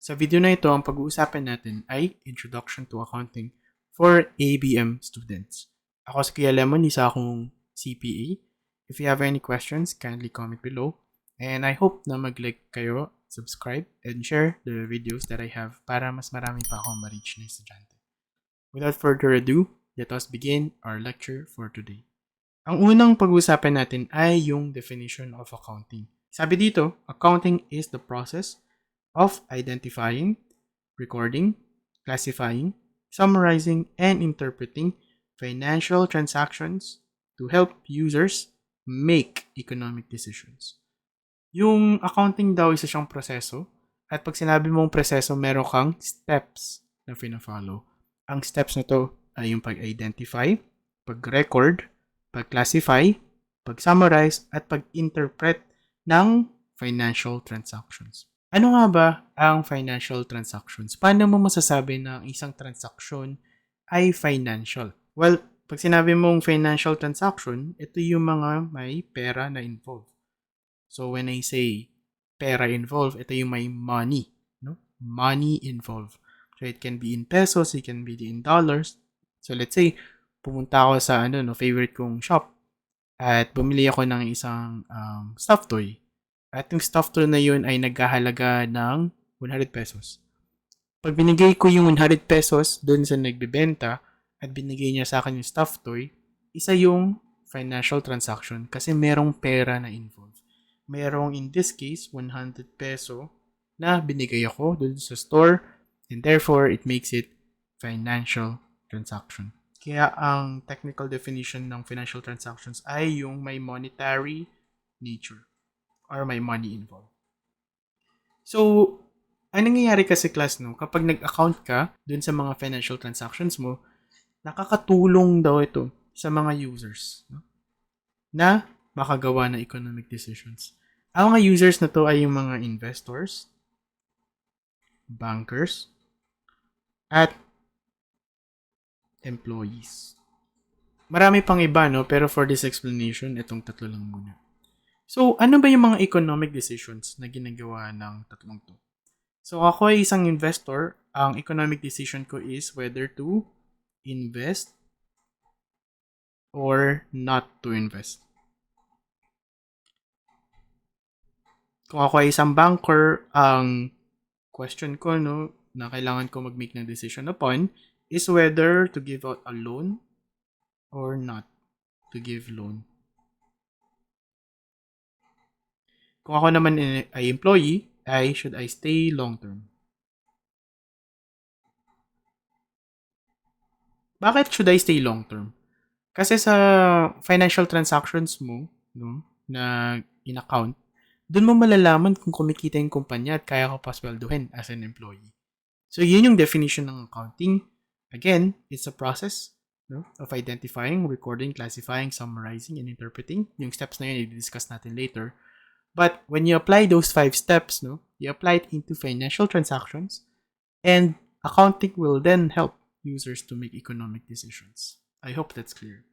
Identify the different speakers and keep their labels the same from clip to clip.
Speaker 1: Sa video na ito, ang pag-uusapan natin ay Introduction to Accounting for ABM students. Ako si Kuya Lemon, isa akong CPA. If you have any questions, kindly comment below. And I hope na mag-like kayo, subscribe, and share the videos that I have para mas marami pa akong ma-reach na estudyante. Without further ado, let us begin our lecture for today. Ang unang pag-uusapan natin ay yung definition of accounting. Sabi dito, accounting is the process of identifying, recording, classifying, summarizing, and interpreting financial transactions to help users make economic decisions. Yung accounting daw isa siyang proseso at pag sinabi mong proseso, meron kang steps na fina-follow. Ang steps na to ay yung pag-identify, pag-record, pag-classify, pag-summarize, at pag-interpret ng financial transactions. Ano nga ba ang financial transactions? Paano mo masasabi na ang isang transaction ay financial? Well, pag sinabi mong financial transaction, ito yung mga may pera na involved. So when I say pera involved, ito yung may money, no? Money involved. So it can be in pesos, it can be in dollars. So let's say pumunta ako sa favorite kong shop at bumili ako ng isang stuffed toy. At yung stuffed toy na yun ay naghahalaga ng 100 pesos. Pag binigay ko yung 100 pesos dun sa nagbebenta at binigay niya sa akin yung stuffed toy, isa yung financial transaction kasi merong pera na involved. Merong in this case 100 peso na binigay ako dun sa store and therefore it makes it financial transaction. Kaya ang technical definition ng financial transactions ay yung may monetary nature or may money involved. So, ang nangyayari kasi class, no, kapag nag-account ka dun sa mga financial transactions mo, nakakatulong daw ito sa mga users, no, na makagawa ng economic decisions. Ang mga users na to ay yung mga investors, bankers, at employees. Marami pang iba, no? Pero for this explanation, itong tatlo lang muna. So, ano ba yung mga economic decisions na ginagawa ng tatlong to? So, ako ay isang investor. Ang economic decision ko is whether to invest or not to invest. Kung ako ay isang banker, ang question ko, no, na kailangan ko mag-make ng decision upon is whether to give out a loan or not to give loan. Kung ako naman ay employee, should I stay long term? Bakit should I stay long term? Kasi sa financial transactions mo, no, na in-account, doon mo malalaman kung kumikita yung kumpanya at kaya ka pa sweldohin as an employee. So, yun yung definition ng accounting. Again, it's a process, no, of identifying, recording, classifying, summarizing, and interpreting. Yung steps na yun, i-discuss natin later. But when you apply those 5 steps, no, you apply it into financial transactions, and accounting will then help users to make economic decisions. I hope that's clear.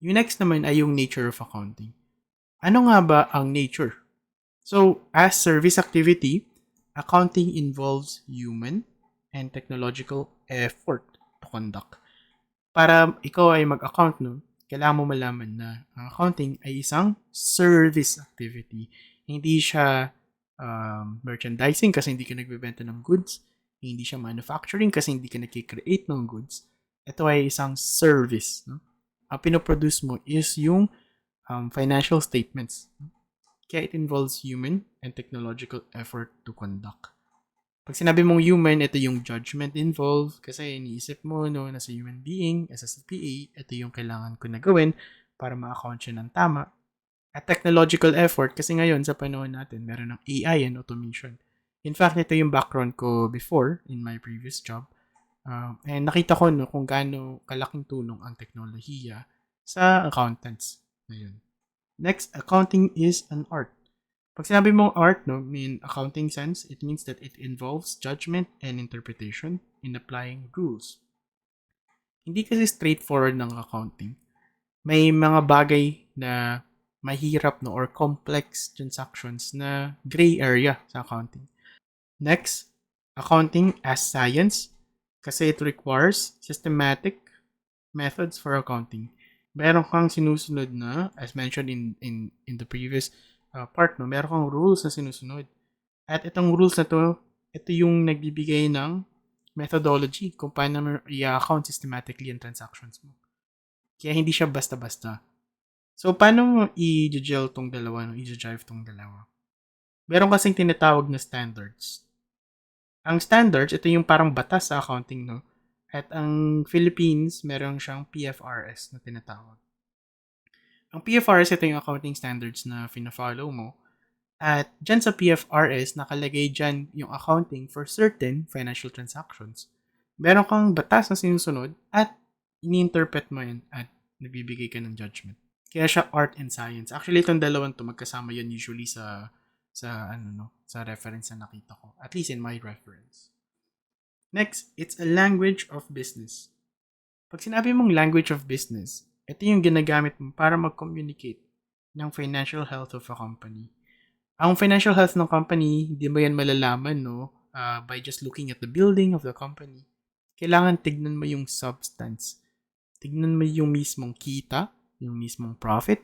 Speaker 1: Yung next naman ay yung nature of accounting. Ano nga ba ang nature? So, as service activity, accounting involves human and technological effort to conduct. Para ikaw ay mag-account, no, kailangan mo malaman na ang accounting ay isang service activity. Hindi siya merchandising kasi hindi ka nagbebenta ng goods. Hindi siya manufacturing kasi hindi ka nag-create ng goods. Ito ay isang service. No? Ang pinoproduce mo is yung financial statements. Kaya it involves human and technological effort to conduct. Pag sinabi mong human, ito yung judgment involved kasi iniisip mo, no, na sa human being, as a CPA, ito yung kailangan ko na gawin para ma-account siya ng tama. At technological effort kasi ngayon sa panahon natin, meron ng AI and automation. In fact, ito yung background ko before in my previous job. And nakita ko, no, kung gaano kalaking tulong ang teknolohiya sa accountants. Ayun. Next, accounting is an art. Pag sinabi mong art, no, in accounting sense, it means that it involves judgment and interpretation in applying rules. Hindi kasi straightforward ng accounting. May mga bagay na mahirap, no, or complex transactions na gray area sa accounting. Next, accounting as science kasi it requires systematic methods for accounting. Meron kang sinusunod na, as mentioned in the previous part, no, meron kang rules na sinusunod. At itong rules na to, ito yung nagbibigay ng methodology kung paano mo i-account systematically ang transactions mo. Kaya hindi siya basta-basta. So, paano mo i-gel tong dalawa, no? I-drive tong dalawa? Meron kasing tinatawag na standards. Ang standards, ito yung parang batas sa accounting, no? At ang Philippines, meron siyang PFRS na tinatawag. Ang PFRS, ito yung accounting standards na fina-follow mo. At dyan sa PFRS, nakalagay dyan yung accounting for certain financial transactions. Meron kang batas na sinusunod at ini-interpret mo yan at nagbibigay ka ng judgment. Kaya siya art and science. Actually, itong dalawang to magkasama yan usually sa reference na nakita ko. At least in my reference. Next, it's a language of business. Pag sinabi mong language of business, ito yung ginagamit mo para mag-communicate ng financial health of a company. Ang financial health ng company, hindi mo yan malalaman, no? By just looking at the building of the company. Kailangan tignan mo yung substance. Tignan mo yung mismong kita, yung mismong profit.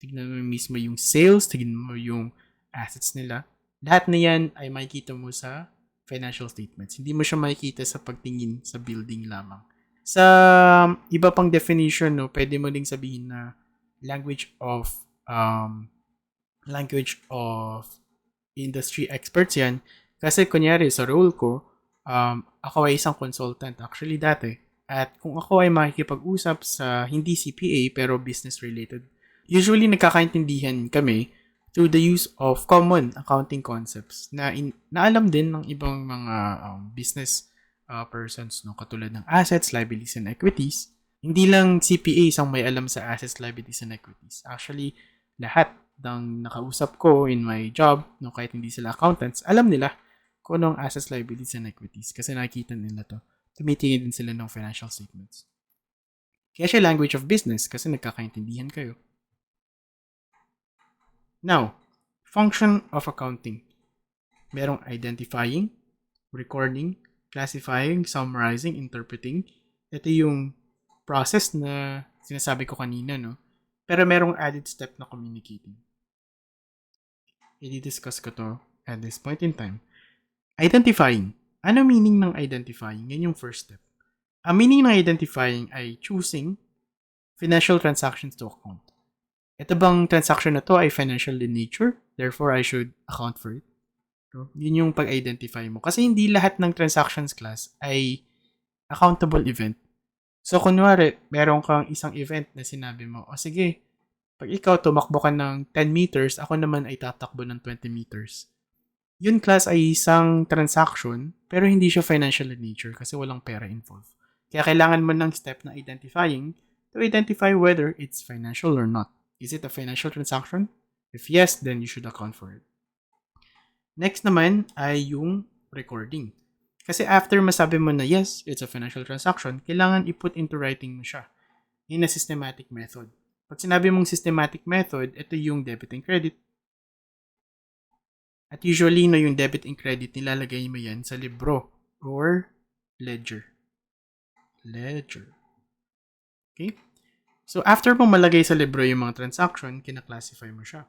Speaker 1: Tignan mo mismo yung sales. Tignan mo yung assets nila. Lahat na yan ay makikita mo sa financial statements. Hindi mo siya makikita sa pagtingin sa building lamang. Sa iba pang definition, no, pwede mo ding sabihin na language of industry experts yan. Kasi kunyari sa role ko, ako ay isang consultant actually dati. At kung ako ay makikipag-usap sa hindi CPA pero business related, usually nagkakaintindihan kami through the use of common accounting concepts na alam din ng ibang mga business persons, no, katulad ng assets, liabilities, and equities. Hindi lang CPA isang may alam sa assets, liabilities, and equities. Actually, lahat ng nakausap ko in my job, no, kahit hindi sila accountants, alam nila kung anong assets, liabilities, and equities kasi nakikita nila to. Tumitingin din sila ng financial statements. Kaya siya language of business kasi nagkakaintindihan kayo. Now, function of accounting. Merong identifying, recording, classifying, summarizing, interpreting. Ito yung process na sinasabi ko kanina, no? Pero merong added step na communicating. I-discuss ko to at this point in time. Identifying. Ano meaning ng identifying? Yan yung first step. Ang meaning ng identifying ay choosing financial transactions to account. Ito bang transaction na to ay financial in nature? Therefore, I should account for it. So, yun yung pag-identify mo. Kasi hindi lahat ng transactions class ay accountable event. So, kunwari, meron kang isang event na sinabi mo, o sige, pag ikaw tumakbo ka ng 10 meters, ako naman ay tatakbo ng 20 meters. Yun class ay isang transaction, pero hindi siya financial in nature kasi walang pera involved. Kaya kailangan mo ng step na identifying to identify whether it's financial or not. Is it a financial transaction? If yes, then you should account for it. Next naman ay yung recording. Kasi after masabi mo na yes, it's a financial transaction, kailangan i-put into writing mo siya in a systematic method. Pag sinabi mong systematic method, ito yung debit and credit. At usually, no, yung debit and credit, nilalagay mo yan sa libro or ledger. Ledger. Okay? So, after mo malagay sa libro yung mga transaction, kina-classify mo siya.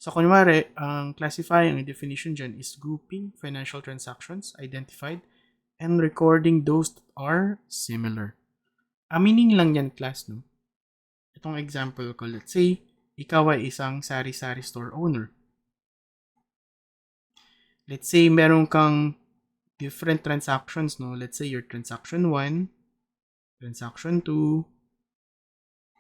Speaker 1: So, kunwari, ang classifying, ang definition dyan is grouping financial transactions identified and recording those that are similar. Ang meaning lang yan, class, no? Itong example ko, let's say, ikaw ay isang sari-sari store owner. Let's say, meron kang different transactions, no? Let's say, your transaction 1, transaction 2,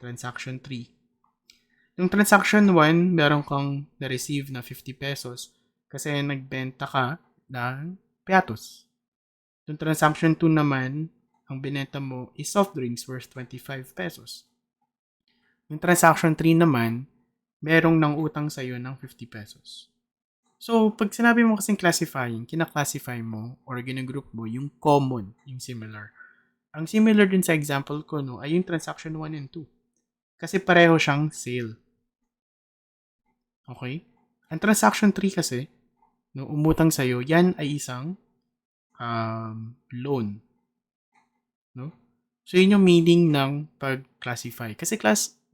Speaker 1: transaction 3. Yung transaction 1, meron kang na-receive na 50 pesos kasi nagbenta ka ng piatos. Yung transaction 2 naman, ang binenta mo is soft drinks worth 25 pesos. Yung transaction 3 naman, merong nang utang sa'yo ng 50 pesos. So, pag sinabi mo kasing classifying, kina-classify mo or ginagroup mo yung common, yung similar. Ang similar din sa example ko, no, ay yung transaction 1 and 2. Kasi pareho siyang sale. Okay? Ang transaction 3 kasi, no, umutang sa'yo, yan ay isang loan. No? So, yun yung meaning ng pag-classify. Kasi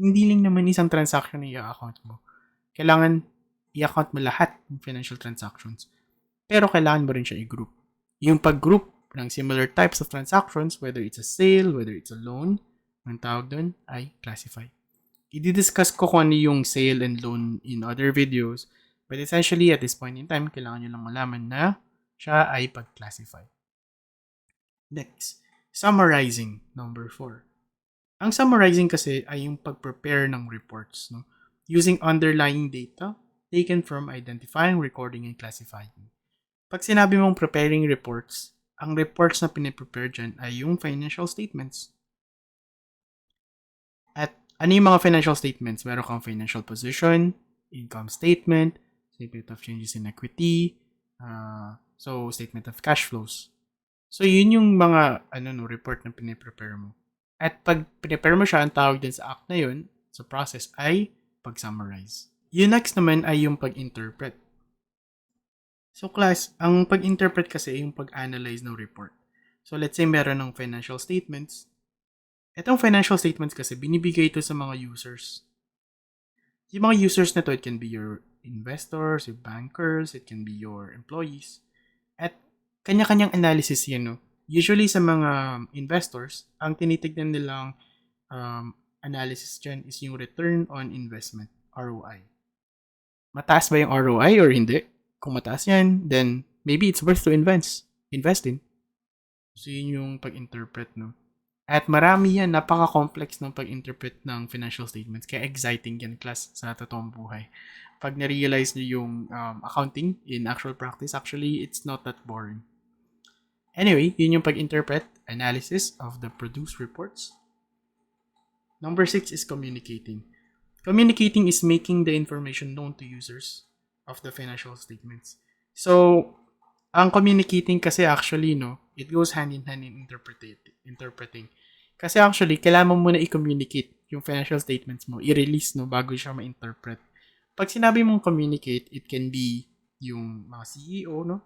Speaker 1: hindi lang naman isang transaction na i-account mo. Kailangan i-account mo lahat ng financial transactions. Pero kailangan mo rin siya i-group. Yung pag-group ng similar types of transactions, whether it's a sale, whether it's a loan, ang tawag doon ay classify. I-discuss ko kung ano yung sale and loan in other videos. But essentially, at this point in time, kailangan nyo lang malaman na siya ay pag-classify. Next, summarizing, number 4. Ang summarizing kasi ay yung pag-prepare ng reports, no? Using underlying data taken from identifying, recording, and classifying. Pag sinabi mong preparing reports, ang reports na piniprepare dyan ay yung financial statements. At ano yung mga financial statements? Meron kang financial position, income statement, statement of changes in equity, so statement of cash flows. So, yun yung mga report na piniprepare mo. At pag prepare mo siya, ang tawag din sa act na yun, sa process, ay pag-summarize. Yung next naman ay yung pag-interpret. So, class, ang pag-interpret kasi ay yung pag-analyze ng report. So, let's say meron ng financial statements. Itong financial statements kasi, binibigay ito sa mga users. Yung mga users na to, it can be your investors, your bankers, it can be your employees. At kanya-kanyang analysis yan, no? Usually sa mga investors, ang tinitignan nilang analysis dyan is yung return on investment, ROI. Mataas ba yung ROI or hindi? Kung mataas yan, then maybe it's worth to invest in. So yun yung pag-interpret, no? At marami yan, napaka-complex ng pag-interpret ng financial statements. Kaya exciting yan, class, sa totoong buhay. Pag na-realize nyo yung accounting in actual practice, actually, it's not that boring. Anyway, yun yung pag-interpret, analysis of the produced reports. Number 6 is communicating. Communicating is making the information known to users of the financial statements. So, ang communicating kasi actually, no, it goes hand in hand in interpreting. Kasi actually, kailangan mo muna i-communicate yung financial statements mo, i-release, no, bago siya ma-interpret. Pag sinabi mong communicate, it can be yung mga CEO, no,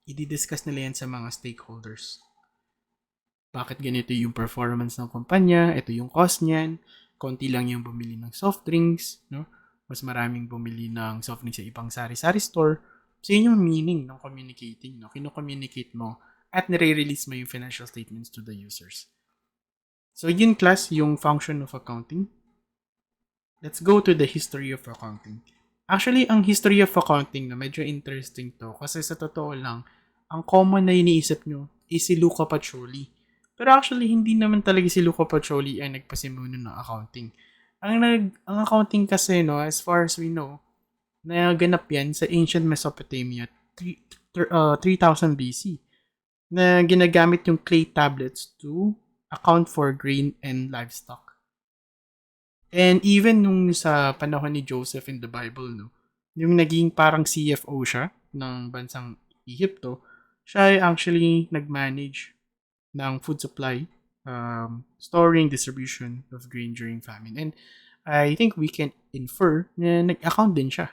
Speaker 1: i-discuss nila yan sa mga stakeholders. Bakit ganito yung performance ng kumpanya, ito yung cost niyan, konti lang yung bumili ng soft drinks, no? Mas maraming bumili ng soft drinks sa ibang sari-sari store. So, yun yung meaning ng communicating, no? Kino-communicate mo at nire-release mo yung financial statements to the users. So, yun class, yung function of accounting. Let's go to the history of accounting. Actually, ang history of accounting na medyo interesting to kasi sa totoo lang, ang common na iniisip nyo is si Luca Pacioli. Pero actually, hindi naman talaga si Luca Pacioli ay nagpasimuno ng accounting. Ang accounting kasi, no, as far as we know, naganap yan sa ancient Mesopotamia, 3000 BC, na ginagamit yung clay tablets to account for grain and livestock. And even nung sa panahon ni Joseph in the Bible, no, yung naging parang CFO siya ng bansang Egypto, siya ay actually nag-manage ng food supply, storing, distribution of grain during famine. And I think we can infer na nag-account din siya.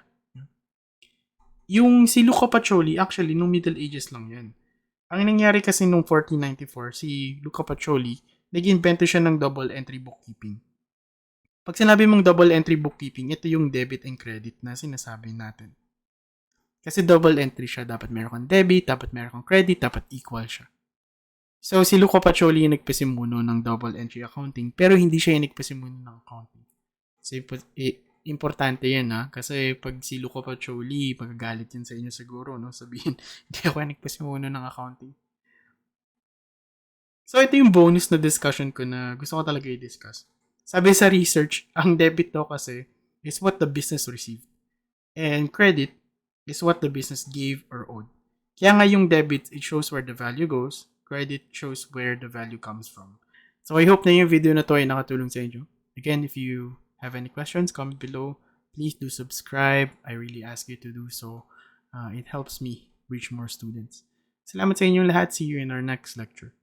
Speaker 1: Yung si Luca Pacioli, actually, nung Middle Ages lang yan. Ang nangyari kasi nung 1494, si Luca Pacioli, nag-invento siya ng double entry bookkeeping. Pag sinabi mong double entry bookkeeping, ito yung debit and credit na sinasabi natin. Kasi double entry siya, dapat meron kang debit, dapat meron kang credit, dapat equal siya. So, si Luca Pacioli yung nagpasimuno ng double entry accounting, pero hindi siya yung nagpasimuno ng accounting. So, importante yan, ha? Kasi pag si Luca Pacioli, magagalit yan sa inyo siguro, no? Sabihin, hindi ako yung nagpasimuno ng accounting. So, ito yung bonus na discussion ko na gusto ko talaga i-discuss. Sabi sa research, ang debit daw kasi is what the business received. And credit is what the business gave or owed. Kaya nga yung debit, it shows where the value goes. Credit shows where the value comes from. So I hope na yung video na to ay nakatulong sa inyo. Again, if you have any questions, comment below. Please do subscribe. I really ask you to do so. It helps me reach more students. Salamat sa inyong lahat. See you in our next lecture.